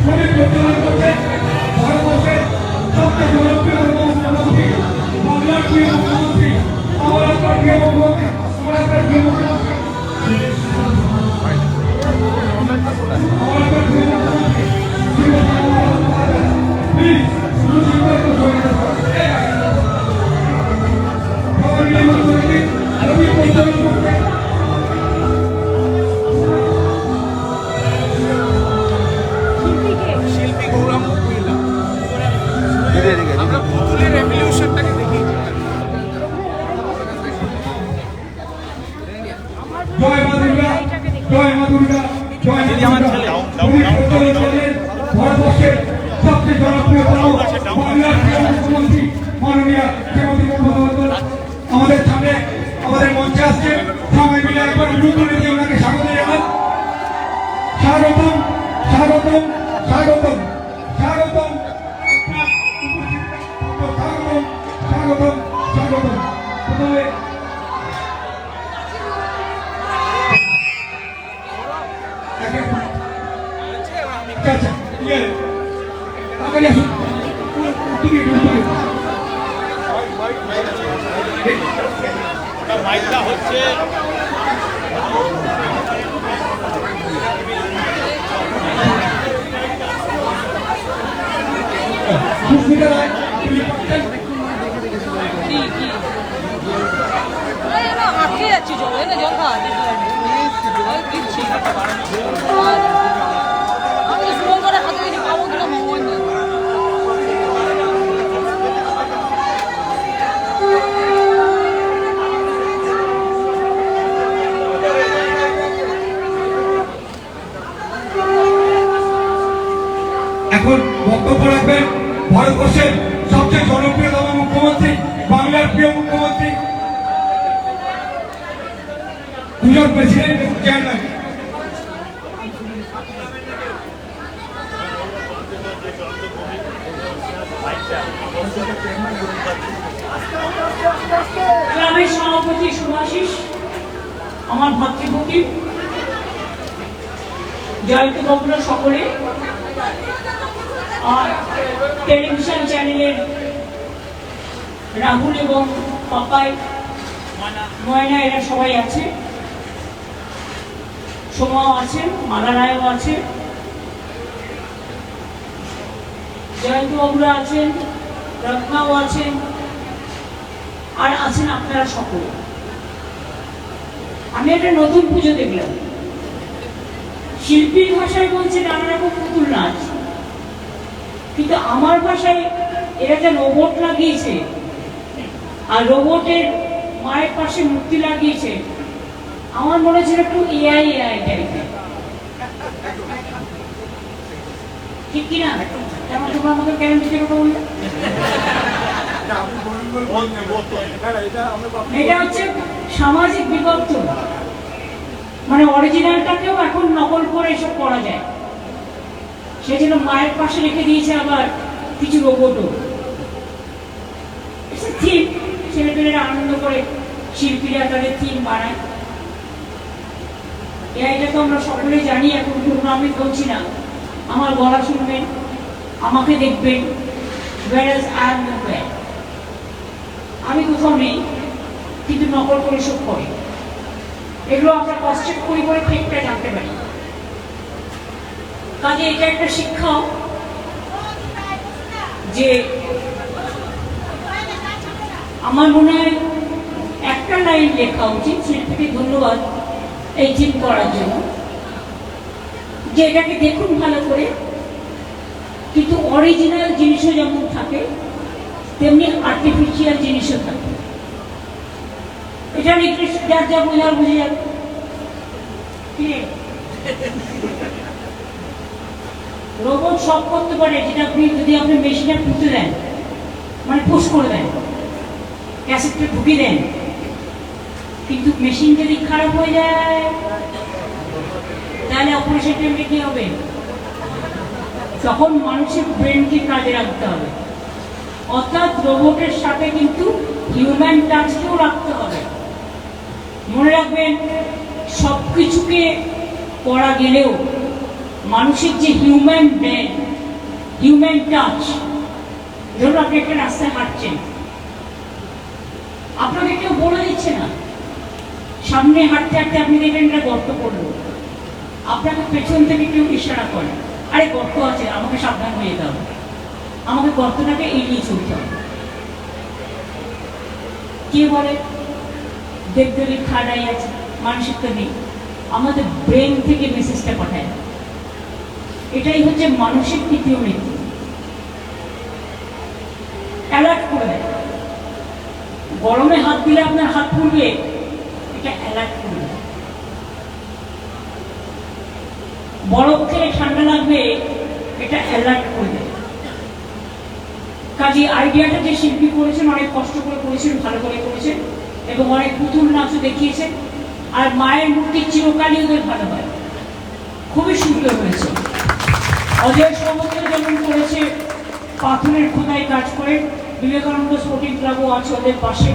সঠিক পরিচালনা করছেন ভারতবর্ষের সবচেয়ে জনপ্রিয় মুখ্যমন্ত্রী, বাংলার প্রিয় মুখ্যমন্ত্রী, আমার আপনার প্রিয় মুখ্যমন্ত্রী, আমার আপনার প্রিয় মুখ্যমন্ত্রী, আমার আপনার প্রিয় মুখ্যমন্ত্রী, প্লিজ জয় মা দুর্গা, জয় মা দুর্গা, জয় মা দুর্গা। ভারতবর্ষের সবচেয়ে জনপ্রিয়তম বাংলার প্রিয় মুখ্যমন্ত্রী মাননীয় শ্রীমতী মমতা বন্দ্যোপাধ্যায় আমাদের সামনে আমাদের মঞ্চে আসছে। সবাই মিলে একবার উল্লু করে দিয়ে ওনাকে স্বাগত জানান। স্বাগতম, স্বাগতম, স্বাগতম, স্বাগতম, স্বাগতম, স্বাগতম, স্বাগতম। প্রথমে মাইকটা হচ্ছে আটকে যাচ্ছি জল না জল খাওয়া দিচ্ছি আমি সুমন করে হাতে কিছু পাবো কিনা ভগবান জানে। এখন বক্তব্য রাখবেন ভারতবর্ষের সবচেয়ে জনপ্রিয়তম মুখ্যমন্ত্রী, বাংলার প্রিয় মুখ্যমন্ত্রী, দুজন প্রেসিডেন্ট এবং চেয়ারম্যান। ক্লাবের সভাপতি শুভাশিস, আমার ভাতৃপতি জয়ন্ত বাবুরা সকলে, আর টেলিভিশন চ্যানেলের রাহুল এবং পাপাই, ময়না, এরা সবাই আছে, সোমাও আছে, মালা রায়ও আছে, জয়ন্ত বাবুরা আছেন, রত্নাও আছেন, আর আছেন আপনারা সকলে। আমি একটা নতুন পুজো দেখলাম। শিল্পীর ভাষায় বলছে নানা রকম পুতুল নাচ, কিন্তু আমার ভাষায় এরা যে রোবট লাগিয়েছে আর রোবটের মায়ের পাশে মূর্তি লাগিয়েছে, আমার মনে হচ্ছে একটু এআই টাইপের, ঠিক কিনা? তেমন তোমরা আমাকে কেন দিতে কথা বললে? এটা হচ্ছে সামাজিক বিবর্তন, মানে অরিজিনালটাকেও এখন নকল করে এসব করা যায়। সেজন্য মায়ের পাশে রেখে দিয়েছে আবার কিছু রোবটও। থিম, ছেলেপেলেরা আনন্দ করে শিল্পীরা তাদের থিম বানায়। এটা তো আমরা সকলেই জানি। এখন কোনো আমি বলছি না, আমার গলা শুনবেন, আমাকে দেখবেন, আমি কোথাও নেই, কিন্তু নকল করে সব করে। এগুলো আমরা কনস্ট্রাক্ট করি করে ফেকটা জানতে পারি। কাজে এটা একটা শিক্ষা যে আমার মনে হয় একটা লাইন লেখা উচিত। শিল্পীকে ধন্যবাদ এই থিম করার জন্য, যে এটাকে দেখুন ভালো করে, কিন্তু অরিজিনাল জিনিসও যেমন থাকে তেমনি আর্টিফিশিয়াল জিনিসও থাকে। এটা যার যা বোঝার বুঝে যাবে। রোবট সব করতে পারে, যেটা আপনি যদি আপনি মেশিনে পুঁতে দেন, মানে পুশ করে দেন, ক্যাসেটটা ঢুকিয়ে দেন, কিন্তু মেশিন যদি খারাপ হয়ে যায় তাহলে অপারেশন টাইমে কি হবে? তখন মানুষের ব্রেনকে কাজে রাখতে হবে। অর্থাৎ রোবটের সাথে কিন্তু হিউম্যান টাচকেও রাখতে হবে। মনে রাখবেন, সব কিছুকে করা গেলেও মানুষের যে হিউম্যান ব্রেন, হিউম্যান টাচ। ধরুন আপনি একটা রাস্তায় হাঁটছেন, আপনাকে কেউ বলে দিচ্ছে না, সামনে হাঁটতে হাঁটতে আপনি দেখবেন একটা গর্ত পড়লো, আপনাকে পেছন থেকে কেউ ইশারা করে, আরে গর্ত আছে, আমাকে সাবধান হয়ে যেতে হবে, আমাকে গর্তটাকে এড়িয়ে চলতে হবে। কে বলে? দেখবে খাড়াই আছে, মানসিকতা নেই, আমাদের ব্রেন থেকে মেসেজটা পাঠায়। এটাই হচ্ছে মানুষের তৃতীয় নীতি, অ্যালার্ট করে দেয়। গরমে হাত দিলে আপনার হাত পুড়বে, এটা অ্যালার্ট করে দেয়। বরফ খেলে ঠান্ডা লাগবে, এটা অ্যালার্ট করে দেয়। কাজে আইডিয়াটা যে শিল্পী করেছেন অনেক কষ্ট করে করেছেন, ভালো করে করেছেন এবং অনেক পুতুল নাচও দেখিয়েছেন। আর মায়ের মূর্তি চিরকালই ওদের ভালো হয়, খুবই সুন্দর হয়েছে। অজয় সমুদ্র যেমন করেছে পাথরের খোদাই কাজ করে, বিবেকানন্দ স্পোর্টিং ক্লাবও আছে ওদের পাশে।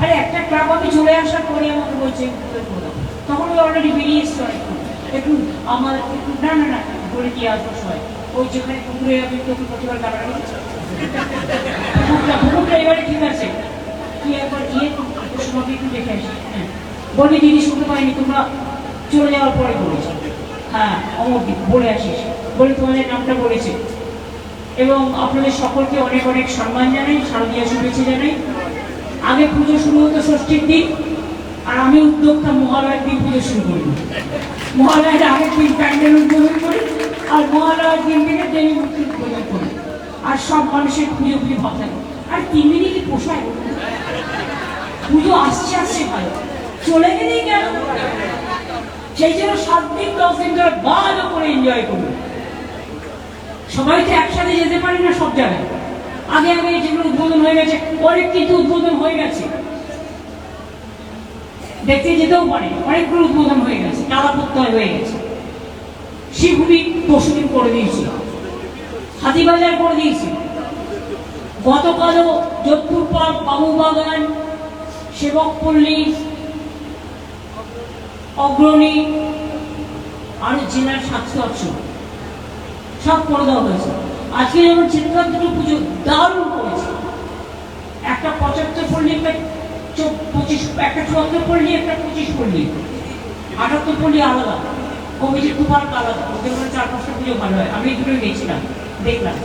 আরে একটা ক্লাব আমি চলে আসার পরে আমাকে বলছে তখন ওই অলরেডি বেরিয়ে এসছে অনেকক্ষণ, একটু আমার একটু না না না বলে দিয়ে আসবো সবাই, ওই যেখানে পুকুরে আমি একটু প্রতিবার কাটানো পুকুরটা এবারে ঠিক আছে, তুই একবার গিয়ে তোমাকে একটু দেখে আসি। হ্যাঁ বলি দিদি শুনতে পাইনি, তোমরা চলে যাওয়ার পরে বলেছি, হ্যাঁ অমরদীপ বলে আসিস, বলে তোমাদের নামটা বলেছে। এবং আপনাদের সকলকে অনেক অনেক সম্মান জানাই, শারদীয়া শুভেচ্ছা জানাই। আগে পুজো শুরু হতো ষষ্ঠীর দিন, আর আমি উদ্যোক্তা মহালয়ের দিন পুজো শুরু করি। মহালয়ের আগের দিন প্যান্ডেল উদ্বোধন করি, আর মহালয়ের দিন থেকে দেবী মূর্তি উদ্বোধন করি, আর সব মানুষের পুজো পুজো ভাব থাকে। আর 3 দিনই কি পোষায়? পুজো আসছে আসছে ভালো, চলে গেলেই কেন? সেই জন্য 7 দিন 10 দিন ধরে ভালো করে এনজয় করুন। সবাই তো একসাথে যেতে পারি না সব জায়গায়, আগে আগে যেগুলো উদ্বোধন হয়ে গেছে অনেক কিছু উদ্বোধন হয়ে গেছে, দেখতে যেতেও পারে, অনেকগুলো উদ্বোধন হয়ে গেছে, টালা প্রত্যয় হয়ে গেছে। শিবভূমি পরশুদিন করে দিয়েছি, হাতিবাজার করে দিয়েছি, গতকালও যোধপুর পার্ক, বাবুবাগান, সেবকপল্লী, অগ্রণী, আরো জেলার 700 সব করে দেওয়া হয়েছে। আজকে যেমন চিৎকার দুটো পুজো দারুণ করেছে, একটা 75 পল্লী, একটা 25, একটা 74 পল্লী, একটা 25 পল্লী, 78 পল্লী আলাদা, কমিটির দুবার আলাদা, ওদের 4-5টা পুজো ভালো হয়। আমি দুটোই গেছিলাম, দেখলাম।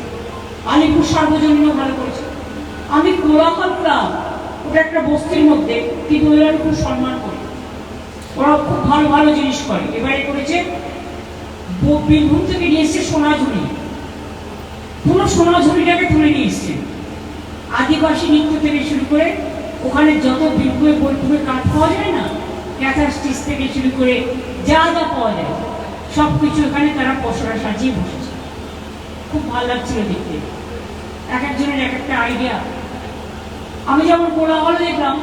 আলিপুর সার্বজনীনও ভালো করেছে। আমি কোলাহলটা, ওটা একটা বস্তির মধ্যে, কিন্তু ওদের আমি খুব সম্মান করি, ওরা খুব ভালো ভালো জিনিস করে। এবারে করেছে বীরভূম থেকে নিয়ে এসছে সোনাঝুরি, পুরো সোনাঝুরিটাকে তুলে নিয়ে এসছে, আদিবাসী নৃত্য থেকে শুরু করে ওখানে যত বীরভূমে বৈরভূমে কাঠ পাওয়া যায় না, ক্যাথার স্টিচ থেকে শুরু করে যা যা পাওয়া যায় সব কিছু এখানে তারা পসরা সাজিয়ে বসেছে। খুব ভালো লাগছিল দেখতে, এক একজনের এক একটা আইডিয়া। আমি যেমন কোলাহল দেখলাম,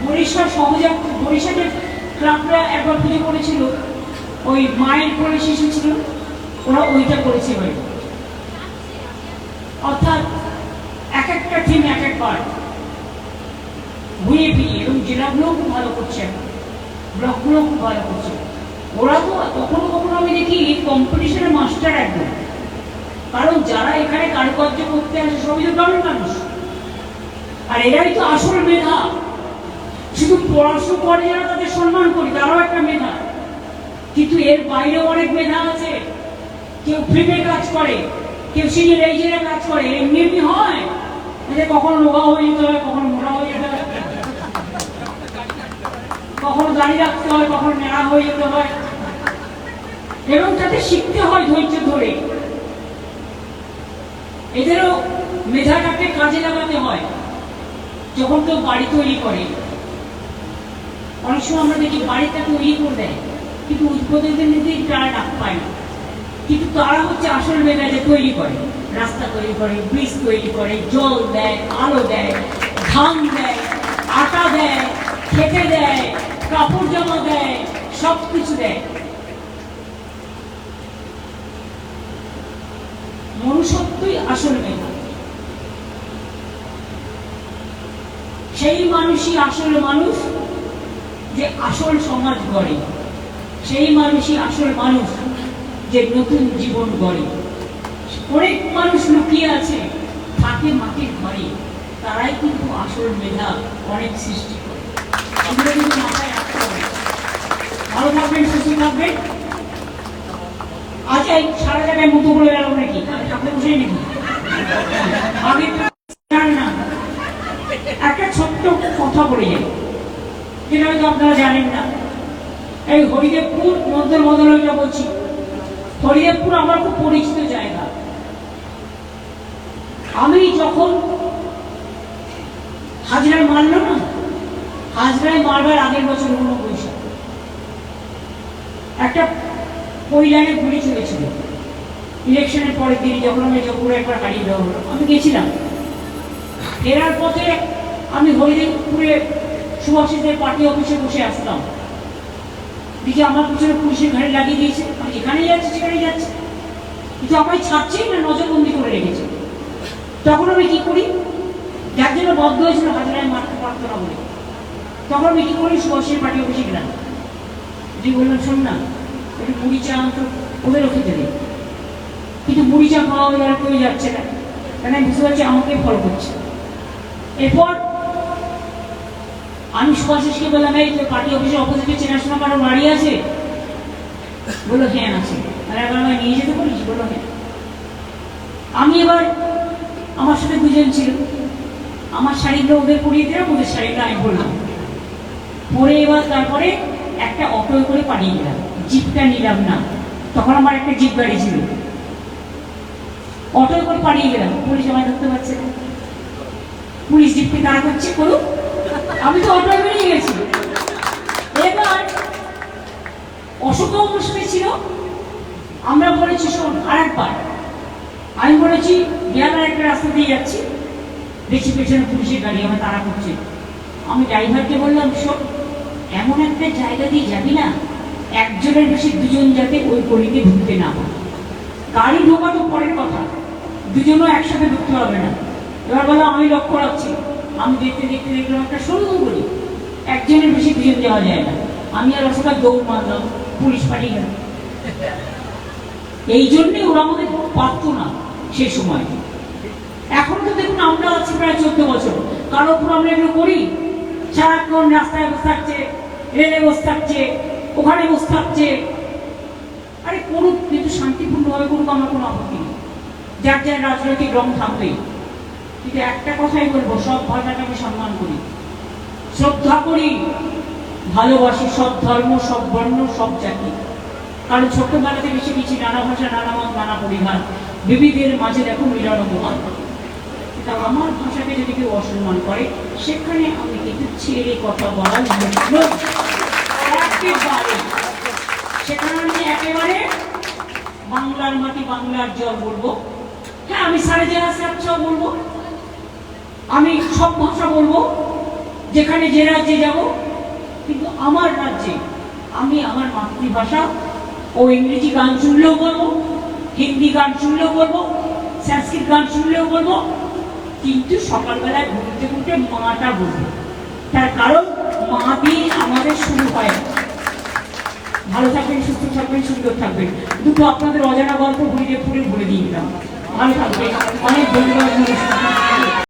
বরিশা সহজে বরিশাতে ক্লাবরা একবার পুজো করেছিল, ওই মায়ের কোলে শিশু ছিল, ওরা ওইটা করেছে এবার। অর্থাৎ এক একটা টিম এক একবার ঘুরিয়ে ফিরিয়ে, এবং জেলাগুলোও খুব ভালো করছে, ব্লকগুলো খুব ভালো করছে। ওরা তো কখনো কখনো আমি দেখি কম্পিটিশনের মাস্টার একদম, কারণ যারা এখানে কারুকার্য করতে আসে সবই তো গ্রামের মানুষ, আর এরাই তো আসল মেধা। শুধু পড়াশোনা করে যারা তাদের সম্মান করি, তারাও একটা মেধা, কিন্তু এর বাইরেও অনেক মেধা আছে। কেউ ফ্রিমে কাজ করে, কেউ সিনিয়র এজেন্টে কাজ করে, এমনি এমনি হয় এদের কখনো রোগা হয়ে যেতে হয়, কখনো মোটা হয়ে যেতে হয়, কখনো দাঁড়িয়ে রাখতে হয়, কখনো নেড়া হয়ে যেতে হয়, এবং তাদের শিখতে হয় ধৈর্য ধরে। এদেরও মেধাটাকে কাজে লাগাতে হয়। যখন কেউ বাড়ি তৈরি করে, অনেক সময় আমরা দেখি বাড়িটা তৈরি করে দেয়, কিন্তু উদ্বোধনের নিতে তারা ডাক পায় না, কিন্তু তারা হচ্ছে আসল মেধা, যে তৈরি করে, রাস্তা তৈরি করে, ব্রিজ তৈরি করে, জল দেয়, আলো দেয়, ধান দেয়, আটা দেয়, খেতে দেয়, কাপড় জামা দেয়, সব কিছু দেয়। মনুষ্যত্বই আসল মেধা। সেই মানুষই আসল মানুষ, যে আসল সমাজ গড়ে। সেই মানুষই আসল মানুষ, যে নতুন জীবন গড়ে। অনেক মানুষ লুকিয়ে আছে থাকে মাটির ঘরে, তারাই কিন্তু আসল মেধা অনেক সৃষ্টি করে। এগুলো কিন্তু মাথায় রাখতে হবে। ভালো থাকবেন, সুস্থ থাকবেন। আজ এই সারা জায়গায় মতো বলে গেল নাকি ঠাকুর বসে নাকি আগে না। একটা ছোট্ট কথা বলে যাই, যেটা হয়তো আপনারা জানেন না। এই হরিদেবপুর মধ্যে মদনটা বলছি, হরিদেবপুর আমার খুব পরিচিত জায়গা। আমি যখন হাজরায় মারল না, হাজরায় মারবার আগের বছর 19 সাল একটা পরিলাইনে গুলি চলেছিল। ইলেকশনের পরের দিন যখন আমি জয়পুরে একবার হারিয়ে দেওয়া হলো, আমি গেছিলাম। ফেরার পথে আমি হরিদেবপুরে সুভাষিসদের পার্টি অফিসে বসে আসতাম, দিকে আমার পিছনে পুলিশের ঘাড়ি লাগিয়ে দিয়েছে। আমি যেখানেই যাচ্ছি সেখানেই যাচ্ছি, কিন্তু আমায় ছাড়ছেই না, নজরবন্দি করে রেখেছে। তখন আমি কি করি, যার জন্য বদ্ধ হয়েছিল হাজারায় মারতে পারতো না বলে, তখন আমি কি করি, সুভাষের পার্টি অফিসে গেলাম। যদি বললাম শোন না, একটু মুড়ি চা তো ওদেরও খেতে দেয়, কিন্তু মুড়ি চা খাওয়া ওদের কেউ যাচ্ছে না, কারণ আমি বুঝতে পারছি আমাকে ফলো করছে। এরপর আমি সুভাষিসকে বললাম, এই তোর পার্টি অফিসের অপোজিটে চেনাশোনা কারো বাড়ি আছে? বললো হ্যাঁ আছে। আর একবার আমায় নিয়ে যেতে বলিস? বললো হ্যাঁ। আমি এবার, আমার সাথে দুজন ছিল, আমার শাড়িগুলো ওদের পরিয়ে দিলাম, ওদের শাড়িটা আমি বললাম পরে। এবার তারপরে একটা অটো করে পাঠিয়ে দিলাম, জিপটা নিলাম না, তখন আমার একটা জিপ গাড়ি ছিল। অটো করে পাঠিয়ে গেলাম, পুলিশ আমায় ধরতে পারছে না। পুলিশ জিপকে দাঁড় করছে, করুক, আমি তো অটো বেরিয়ে গেছি। এবার অশোক অনুষ্ঠানে ছিল, আমরা বলেছি শোন আরেকবার। আমি বলেছি গেলার একটা রাস্তা দিয়ে যাচ্ছি, দেখছি পেছনে পুলিশের গাড়ি আমার তাড়া করছে। আমি ড্রাইভারকে বললাম, শোন এমন একটা জায়গা দিয়ে যাবি না, একজনের বেশি দুজন যাতে ওই গলিতে ঢুকতে না পারে। গাড়ি ঢোকা তো পরের কথা, দুজনও একসাথে ঢুকতে হবে না। এবার বলো আমি লক্ষ্য রাখছি, আমি দেখতে দেখতে দেখলাম একটা সরু গলি, একজনের বেশি দুজন যাওয়া যায় না। আমি আর অশোকা দৌড় মারলাম, পুলিশ পাঠিয়ে গেল। এই জন্যে ওরা আমাদের পারতো না সে সময়। এখন তো দেখুন আমরা আছি প্রায় 14 বছর, কারো উপর আমরা এগুলো করি? সারাক্ষণ রাস্তায় বসে থাকছে, রেলে বসে থাকছে, ওখানে বসে থাকছে। আরে করুক, কিন্তু শান্তিপূর্ণভাবে করুক, আমার কোনো আপত্তি নেই। যার যার রাজনৈতিক রং থাকবেই, কিন্তু একটা কথাই বলবো, সব ভাষাকে আমি সম্মান করি, শ্রদ্ধা করি, ভালোবাসি সব ধর্ম, সব বর্ণ, সব জাতি। কারণ ছোট্টবেলা থেকে শিখেছি নানা ভাষা, নানা মত, নানা পরিবার, বিবিধের মাঝে দেখো মিলন গোপাল। তা আমার ভাষাকে যদি কেউ অসম্মান করে, সেখানে আমি কিন্তু ছেড়ে কথা বলার একেবারে, সেখানে আমি একেবারে বাংলার মাটি, বাংলার জল বলবো। হ্যাঁ, আমি সাড়ে জাহাজ বলবো, আমি সব ভাষা বলবো, যেখানে যে রাজ্যে যাব। কিন্তু আমার রাজ্যে আমি আমার মাতৃভাষা ও ইংরেজি গান শুনলেও বলবো, হিন্দি গান শুনলেও বলবো, সংস্কৃত গান শুনলেও বলবো, কিন্তু সকালবেলায় ঘুরতে ঘুরতে মাটা বলবো। তার কারণ মা দিয়ে আমাদের শুরু হয়। ভালো থাকবেন, সুস্থ থাকবেন, সুন্দর থাকবেন। দুটো আপনাদের অজানা গল্প হরিদেবপুরে বলে দিয়ে দিলাম। ভালো থাকবেন, অনেক ধন্যবাদ।